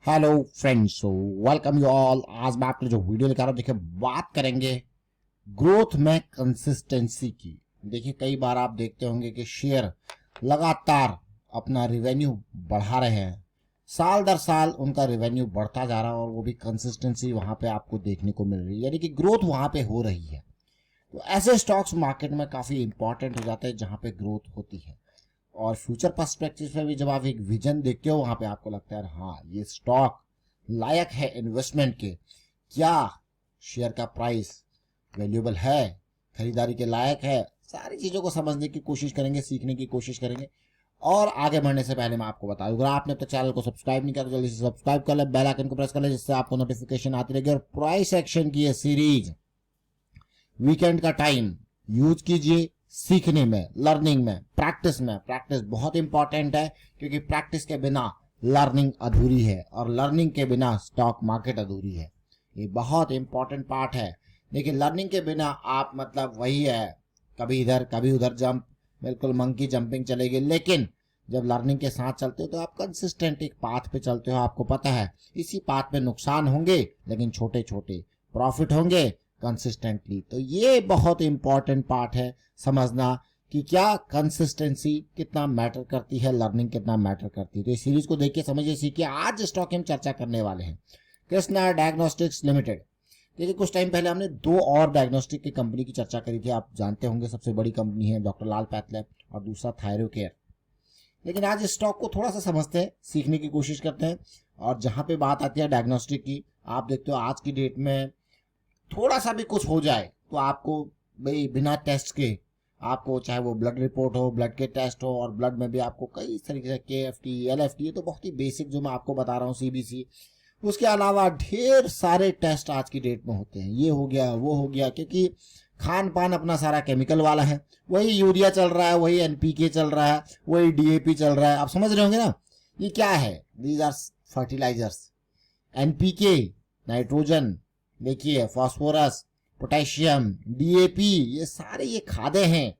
Hello friends, welcome you all. आज मैं आपके लिए जो वीडियो लेकर आ रहा हूं, देखिए बात करेंगे ग्रोथ में कंसिस्टेंसी की। देखिए कई बार आप देखते होंगे कि शेयर लगातार अपना रिवेन्यू बढ़ा रहे हैं, साल दर साल उनका रिवेन्यू बढ़ता जा रहा है और वो भी कंसिस्टेंसी वहां पे आपको देखने को मिल रही है, यानी कि ग्रोथ वहां पे हो रही है। तो ऐसे स्टॉक्स मार्केट में काफी इंपॉर्टेंट हो जाते हैं जहां पे ग्रोथ होती है। और फ्यूचर पर्सपेक्टिव में भी जब आप एक विजन देखते हो वहां पे आपको लगता है हाँ ये स्टॉक लायक है इन्वेस्टमेंट के, क्या शेयर का प्राइस वैल्यूएबल है, खरीदारी के लायक है। सारी चीजों को समझने की कोशिश करेंगे, सीखने की कोशिश करेंगे। और आगे बढ़ने से पहले मैं आपको बता दूं, अगर आपने अब तक चैनल को सब्सक्राइब नहीं किया तो जल्दी से सब्सक्राइब कर ले, बेल आइकन को प्रेस कर ले, जिससे आपको नोटिफिकेशन आती रहेगी। और प्राइस एक्शन की ये सीरीज वीकेंड का टाइम यूज कीजिए सीखने में, लर्निंग में, प्रैक्टिस में। प्रैक्टिस बहुत इंपॉर्टेंट है क्योंकि प्रैक्टिस के बिना लर्निंग अधूरी है और लर्निंग के बिना स्टॉक मार्केट अधूरी है। ये बहुत इंपॉर्टेंट पार्ट है। देखिए लर्निंग के बिना आप मतलब वही है, कभी इधर कभी उधर जंप, बिल्कुल मंकी जंपिंग चलेगी। लेकिन जब लर्निंग के साथ चलते हो तो आप कंसिस्टेंट एक पाथ पे चलते हो, आपको पता है इसी पाथ पे नुकसान होंगे लेकिन छोटे छोटे प्रॉफिट होंगे कंसिस्टेंटली। तो ये बहुत इंपॉर्टेंट पार्ट है समझना कि क्या कंसिस्टेंसी कितना मैटर करती है, लर्निंग कितना मैटर करती है। तो इस सीरीज को देखिए, समझिए, सीखिए। आज स्टॉक हम चर्चा करने वाले हैं कृष्णा डायग्नोस्टिक्स लिमिटेड। देखिए कुछ टाइम पहले हमने दो और डायग्नोस्टिक की कंपनी की चर्चा करी थी, आप जानते होंगे। सबसे बड़ी कंपनी है डॉक्टर लाल पैथलैब और दूसरा थायरोकेयर। लेकिन आज इस स्टॉक को थोड़ा सा समझते हैं, सीखने की कोशिश करते हैं। और जहां पे बात आती है डायग्नोस्टिक की, आप देखते हो आज की डेट में थोड़ा सा भी कुछ हो जाए तो आपको भाई बिना टेस्ट के, आपको चाहे वो ब्लड रिपोर्ट हो, ब्लड के टेस्ट हो, और ब्लड में भी आपको कई तरीके से KFT LFT, ये तो बहुत ही बेसिक जो मैं आपको बता रहा हूँ, CBC। उसके अलावा ढेर सारे टेस्ट आज की डेट में होते हैं। ये हो गया वो हो गया, क्योंकि खान पान अपना सारा केमिकल वाला है। वही यूरिया चल रहा है, वही NPK चल रहा है, वही DAP चल रहा है। आप समझ रहे होंगे ना ये क्या है। These are fertilizers. NPK nitrogen, देखिए फास्फोरस, पोटेशियम, DAP, ये सारे ये खादे हैं।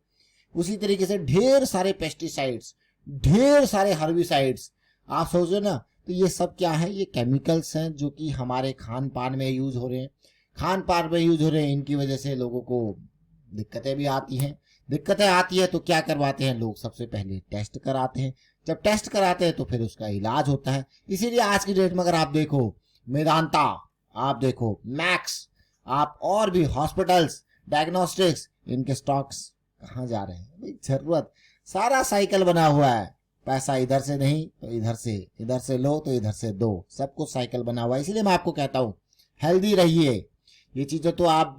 उसी तरीके से ढेर सारे पेस्टिसाइड्स, ढेर सारे हर्बिसाइड्स, आप सोचो ना। तो ये सब क्या है, ये केमिकल्स हैं जो कि हमारे खान पान में यूज हो रहे हैं। खान पान में यूज हो रहे हैं, इनकी वजह से लोगों को दिक्कतें भी आती हैं। दिक्कतें आती है तो क्या करवाते हैं लोग, सबसे पहले टेस्ट कराते हैं। जब टेस्ट कराते हैं तो फिर उसका इलाज होता है। इसीलिए आज की डेट में अगर आप देखो मेदांता, आप देखो मैक्स, आप और भी हॉस्पिटल्स, डायग्नोस्टिक्स, इनके स्टॉक्स कहाँ जा रहे हैं भाई। जरूरत, सारा साइकिल बना हुआ है। पैसा इधर से नहीं तो इधर से लो तो इधर से दो, सब कुछ साइकिल बना हुआ है। इसीलिए मैं आपको कहता हूँ हेल्दी रहिए। ये चीजें तो आप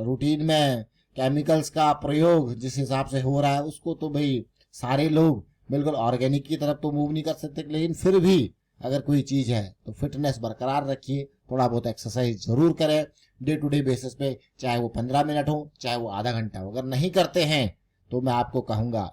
रूटीन में केमिकल्स का प्रयोग जिस हिसाब से हो रहा है उसको तो भाई सारे लोग बिल्कुल ऑर्गेनिक की तरफ तो मूव नहीं कर सकते। लेकिन फिर भी अगर कोई चीज है तो फिटनेस बरकरार रखिए, थोड़ा बहुत एक्सरसाइज जरूर करें डे टू डे बेसिस पे, चाहे वो 15 मिनट हो चाहे वो आधा घंटा हो। अगर नहीं करते हैं तो मैं आपको कहूंगा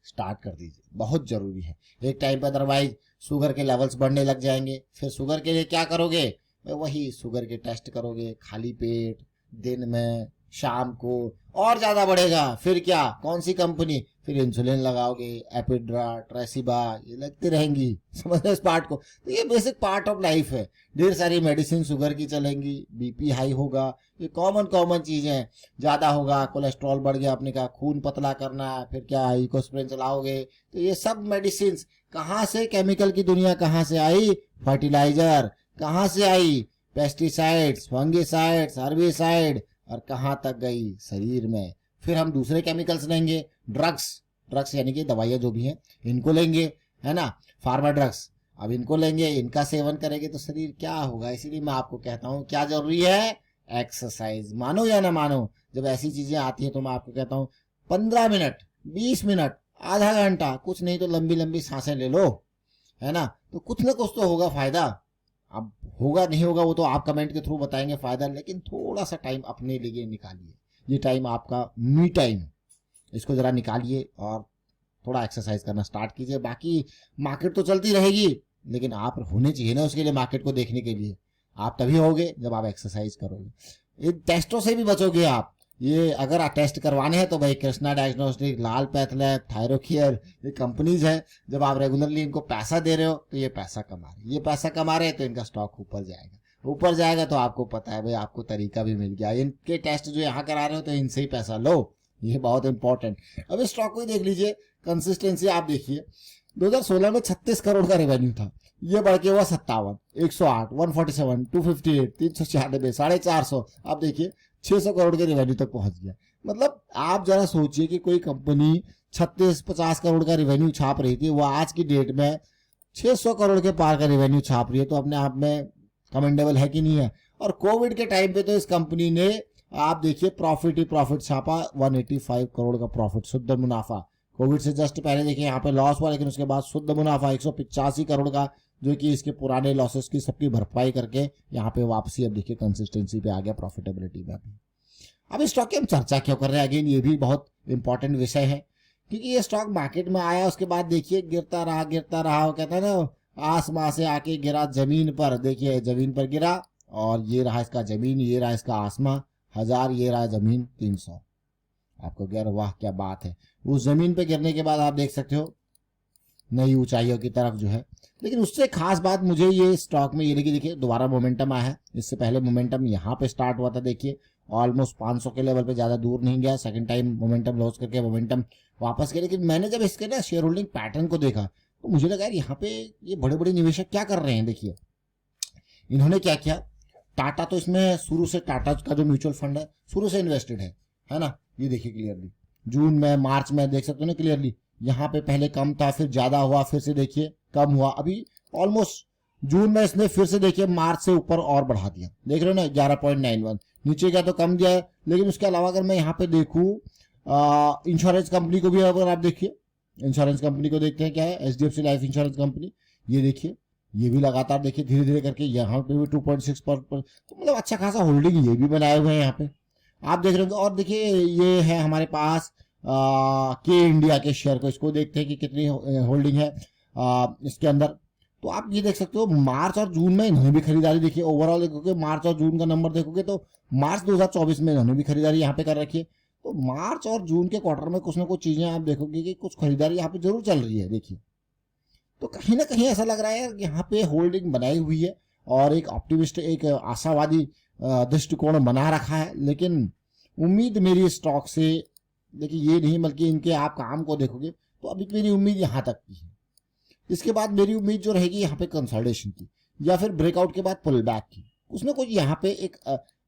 स्टार्ट कर दीजिए, बहुत जरूरी है। एक टाइम पर अदरवाइज शुगर के लेवल्स बढ़ने लग जाएंगे। फिर शुगर के लिए क्या करोगे, वही शुगर के टेस्ट करोगे खाली पेट, दिन में, शाम को, और ज्यादा बढ़ेगा। फिर क्या, कौन सी कंपनी, फिर इंसुलिन लगाओगे, एपिड्रा, ट्रेसिबा, ये लगती रहेंगी। समझ इस पार्ट को। तो ये बेसिक पार्ट ऑफ लाइफ है। ढेर सारी मेडिसिन शुगर की चलेंगी, BP हाई होगा, ये कॉमन कॉमन चीजें हैं। ज्यादा होगा, कोलेस्ट्रॉल बढ़ गया, आपने कहा खून पतला करना है, फिर क्या इकोस्प्रिन चलाओगे। तो ये सब मेडिसिन कहाँ से, केमिकल की दुनिया कहाँ से आई, फर्टिलाइजर कहाँ से आई, पेस्टिसाइड्स, फंगिसाइड्स, हर्बिसाइड, और कहाँ तक गई शरीर में। फिर हम दूसरे केमिकल्स लेंगे, ड्रग्स, ड्रग्स यानी कि दवाइयाँ जो भी हैं इनको लेंगे, है ना, फार्मा ड्रग्स। अब इनको लेंगे, इनका सेवन करेंगे तो शरीर क्या होगा। इसीलिए मैं आपको कहता हूँ क्या जरूरी है, एक्सरसाइज। मानो या ना मानो, जब ऐसी चीजें आती हैं तो मैं आपको कहता हूँ 15 मिनट, 20 मिनट, आधा घंटा, कुछ नहीं तो लंबी लंबी सांसें ले लो, है ना, तो कुछ ना कुछ तो होगा फायदा। अब होगा नहीं होगा वो तो आप कमेंट के थ्रू बताएंगे फायदा, लेकिन थोड़ा सा टाइम अपने लिए निकालिए। ये टाइम आपका मी टाइम, इसको जरा निकालिए और थोड़ा एक्सरसाइज करना स्टार्ट कीजिए। बाकी मार्केट तो चलती रहेगी, लेकिन आप होने चाहिए ना उसके लिए, मार्केट को देखने के लिए। आप तभी होगे जब आप एक्सरसाइज करोगे। इन टेस्टों से भी बचोगे आप। ये अगर टेस्ट करवाने हैं तो भाई कृष्णा डायग्नोस्टिक, लाल पैथलैब, थायरोकेयर, ये कंपनीज है। जब आप रेगुलरली इनको पैसा दे रहे हो तो ये पैसा कमा रहे हैं, ये पैसा कमा रहे हैं तो इनका स्टॉक ऊपर जाएगा। ऊपर जाएगा तो आपको पता है भाई, आपको तरीका भी मिल गया। इनके टेस्ट जो यहाँ करा रहे हो तो इनसे ही पैसा लो, ये बहुत इंपॉर्टेंट। अब इस स्टॉक को ही देख लीजिए, कंसिस्टेंसी आप देखिए। 2016 में 36 करोड़ का रेवेन्यू था, ये बढ़ के हुआ 57, 108, 147, 258, 396, 450। अब देखिए 600 करोड़ के रेवेन्यू तक पहुंच गया। मतलब आप जरा सोचिए कि कोई कंपनी 36-50 करोड़ का रेवेन्यू छाप रही थी, वो आज की डेट में 600 करोड़ के पार का रेवेन्यू छाप रही है, तो अपने आप में कमेंडेबल है कि नहीं है। और कोविड के टाइम पे तो इस कंपनी ने आप देखिए प्रॉफिट ही प्रॉफिट छापा, 185 करोड़ का प्रॉफिट, शुद्ध मुनाफा। कोविड से जस्ट पहले देखिए यहाँ पे लॉस हुआ, लेकिन उसके बाद शुद्ध मुनाफा 185 करोड़ का, जो कि इसके पुराने लॉसेस की सबकी भरपाई करके यहाँ पे वापसी अब देखिए कंसिस्टेंसी पे आ गया, प्रॉफिटेबिलिटी में भी। अब इस स्टॉक की हम चर्चा क्यों कर रहे हैं, अगेन ये भी बहुत इंपॉर्टेंट विषय है, क्योंकि ये स्टॉक मार्केट में आया, उसके बाद देखिए गिरता रहा, वो कहता है ना आसमां से आके गिरा जमीन पर। देखिए जमीन पर गिरा, और ये रहा इसका जमीन, ये रहा इसका आसमां 1000, ये रहा जमीन 300। आपको कह रहे वाह क्या बात है। उस जमीन पे गिरने के बाद आप देख सकते हो नई ऊंचाइयों की तरफ जो है। लेकिन उससे खास बात मुझे ये स्टॉक में ये लगी, देखिए दोबारा मोमेंटम आया है। इससे पहले मोमेंटम यहाँ पे स्टार्ट हुआ था, देखिए ऑलमोस्ट 500 के लेवल पे, ज्यादा दूर नहीं गया। सेकंड टाइम मोमेंटम लॉस करके मोमेंटम वापस गया। लेकिन मैंने जब इसके ना शेयर होल्डिंग पैटर्न को देखा तो मुझे लगा यार यहाँ पे ये बड़े बड़े निवेशक क्या कर रहे हैं। देखिए इन्होंने क्या किया, टाटा तो इसमें शुरू से, टाटा का जो म्यूचुअल फंड है शुरू से इन्वेस्टेड है ना। ये देखिए क्लियरली जून में, मार्च में देख सकते हो ना क्लियरली, यहाँ पे पहले कम था, फिर ज्यादा हुआ, फिर से देखिए कम हुआ। अभी ऑलमोस्ट जून में इसने फिर से देखिए मार्च से ऊपर और बढ़ा दिया, देख रहे हो ना 11.91। नीचे गया तो कम दिया है। लेकिन उसके अलावा अगर मैं यहाँ पे देखूँ इंश्योरेंस कंपनी को भी, अगर आप देखिए इंश्योरेंस कंपनी को देखते हैं क्या है, एचडीएफसी लाइफ इंश्योरेंस कंपनी, ये देखिए ये भी लगातार देखिए धीरे धीरे करके यहाँ पे भी 2.6 पर, तो मतलब अच्छा खासा होल्डिंग ये भी बनाए हुए हैं यहाँ पे, आप देख रहे हो। और देखिए ये है हमारे पास के इंडिया के शेयर को, इसको देखते हैं कि कितनी होल्डिंग है इसके अंदर। तो आप ये देख सकते हो मार्च और जून में इन्होंने भी खरीदारी, देखिए ओवरऑल देखोगे मार्च और जून का नंबर देखोगे तो मार्च 2024 में इन्होंने भी खरीदारी यहाँ पे कर रखी है। तो मार्च और जून के क्वार्टर में कुछ ना कुछ चीजें आप देखोगे कि कुछ खरीदारी यहाँ पे जरूर चल रही है। देखिए तो कहीं ना कहीं ऐसा लग रहा है यहाँ पे होल्डिंग बनाई हुई है, और एक ऑप्टिमिस्ट, एक आशावादी दृष्टिकोण बना रखा है। लेकिन उम्मीद मेरी स्टॉक से, देखिए ये नहीं बल्कि इनके आप काम को देखोगे तो अभी मेरी उम्मीद यहाँ तक की है। इसके बाद मेरी उम्मीद जो रहेगी यहाँ पे कंसोलिडेशन की, या फिर ब्रेकआउट के बाद पुल बैक की, कुछ ना कुछ यहाँ पे एक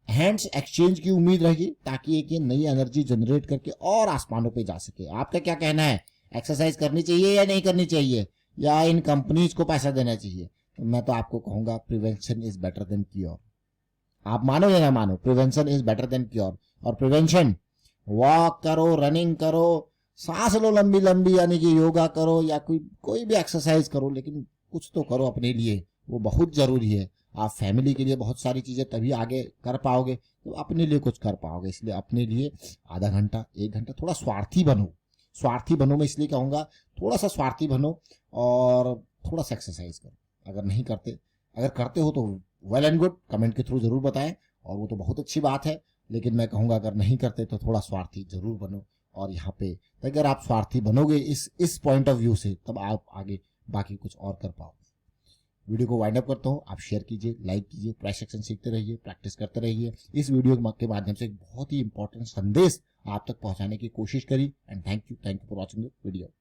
हैंड्स एक्सचेंज की उम्मीद रहेगी, ताकि एक ये नई एनर्जी जनरेट करके और आसमानों पे जा सके। आपका क्या कहना है, एक्सरसाइज करनी चाहिए या नहीं करनी चाहिए, या इन कंपनीज को पैसा देना चाहिए? तो मैं तो आपको कहूंगा prevention is better than cure. आप मानो या ना मानो, prevention is better than cure. और प्रिवेंशन, वॉक करो, रनिंग करो, सांस लो लंबी लंबी, यानी कि योगा करो या कोई भी एक्सरसाइज करो, लेकिन कुछ तो करो अपने लिए, वो बहुत जरूरी है। आप फैमिली के लिए बहुत सारी चीजें तभी आगे कर पाओगे तो अपने लिए कुछ कर पाओगे। इसलिए अपने लिए आधा घंटा, 1 घंटा थोड़ा स्वार्थी बनो। स्वार्थी बनो, मैं इसलिए कहूंगा थोड़ा सा स्वार्थी बनो, और थोड़ा सा एक्सरसाइज करो। अगर नहीं करते, अगर करते हो तो वेल एंड गुड, कमेंट के थ्रू जरूर बताएं, और वो तो बहुत अच्छी बात है। लेकिन मैं कहूंगा अगर नहीं करते तो थोड़ा स्वार्थी जरूर बनो। और यहाँ पे अगर आप स्वार्थी बनोगे इस पॉइंट ऑफ व्यू से, तब आप आगे बाकी कुछ और कर पाओगे। वीडियो को वाइंड अप करता हूँ, आप शेयर कीजिए, लाइक कीजिए, प्राइस सेक्शन सीखते रहिए, प्रैक्टिस करते रहिए। इस वीडियो के माध्यम से एक बहुत ही इंपॉर्टेंट संदेश आप तक पहुंचाने की कोशिश करी। And thank you for watching the video.